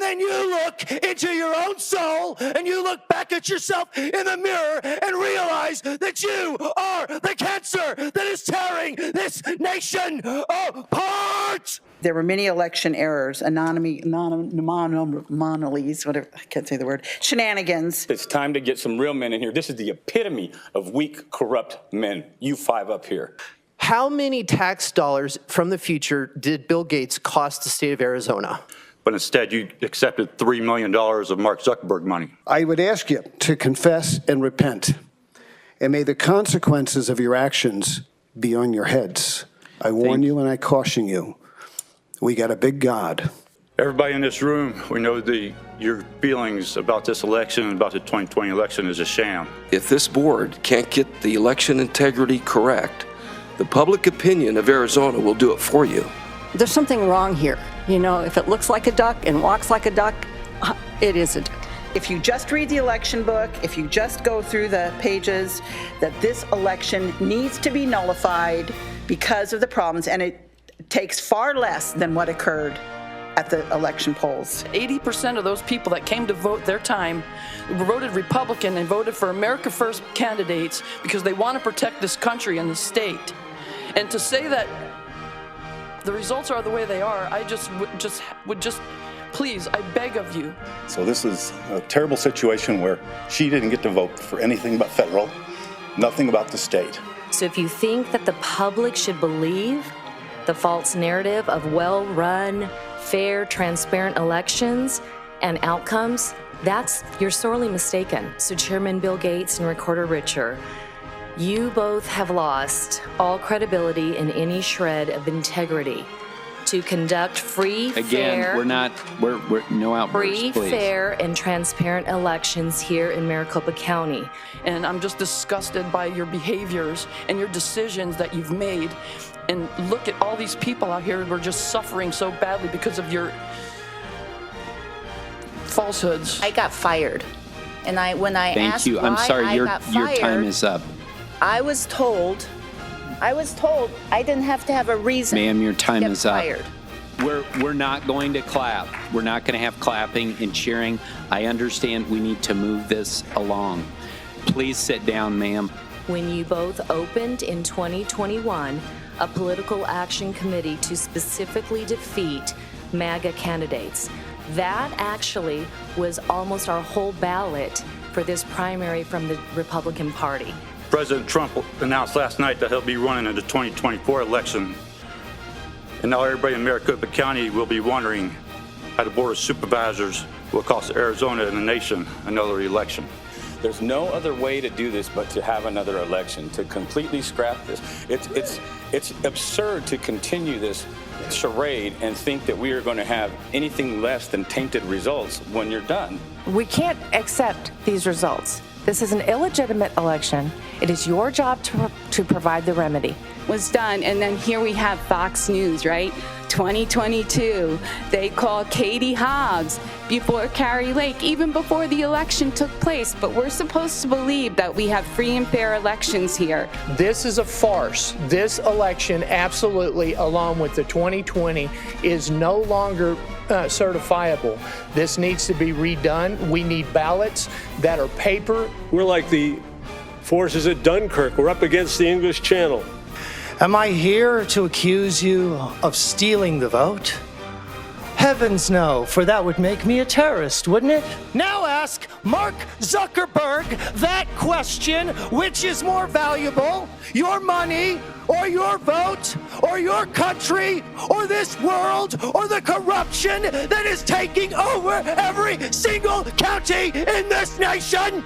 and then you look into your own soul and you look back at yourself in the mirror and realize that you are the cancer that is tearing this nation apart. There were many election errors, anomalies, whatever, I can't say the word, shenanigans. It's time to get some real men in here. This is the epitome of weak, corrupt men. You five up here. How many tax dollars from the future did Bill Gates cost the state of Arizona? But instead, you accepted $3 million of Mark Zuckerberg money. I would ask you to confess and repent, and may the consequences of your actions be on your heads. I warn you and I caution you. We got a big God. Everybody in this room, we know your feelings about this election, about the 2020 election, is a sham. If this board can't get the election integrity correct, the public opinion of Arizona will do it for you. There's something wrong here. You know, if it looks like a duck and walks like a duck, it is a duck. If you just read the election book, if you just go through the pages, that this election needs to be nullified because of the problems, and it takes far less than what occurred at the election polls. 80% of those people that came to vote their time voted Republican and voted for America First candidates because they want to protect this country and the state. And to say that the results are the way they are, I would just please, I beg of you. So this is a terrible situation where she didn't get to vote for anything but federal, nothing about the state. So if you think that the public should believe the false narrative of well-run, fair, transparent elections and outcomes, you're sorely mistaken. So Chairman Bill Gates and Recorder Richer, you both have lost all credibility in any shred of integrity to conduct free, fair, we're no outbursts, free, please. fair, and transparent elections here in Maricopa County. And I'm just disgusted by your behaviors and your decisions that you've made. And look at all these people out here who are just suffering so badly because of your falsehoods. I got fired. And when I Thank asked you. why I'm sorry, I got fired, your time is up. I was told I didn't have to have a reason. Ma'am, your time to get is up. fired. We're not going to clap. We're not going to have clapping and cheering. I understand we need to move this along. Please sit down, ma'am. When you both opened in 2021 a political action committee to specifically defeat MAGA candidates, that actually was almost our whole ballot for this primary from the Republican Party. President Trump announced last night that he'll be running in the 2024 election. And now everybody in Maricopa County will be wondering how the Board of Supervisors will cost Arizona and the nation another election. There's no other way to do this but to have another election, to completely scrap this. It's absurd to continue this charade and think that we are going to have anything less than tainted results when you're done. We can't accept these results. This is an illegitimate election. It is your job to provide the remedy. Was done, and then here we have Fox News, right? 2022, they call Katie Hobbs before Kari Lake, even before the election took place. But we're supposed to believe that we have free and fair elections here. This is a farce. This election, absolutely, along with the 2020, is no longer certifiable. This needs to be redone. We need ballots that are paper. We're like the forces at Dunkirk. We're up against the English Channel. Am I here to accuse you of stealing the vote? Heavens no, for that would make me a terrorist, wouldn't it? Now ask Mark Zuckerberg that question: which is more valuable, your money or your vote or your country or this world or the corruption that is taking over every single county in this nation?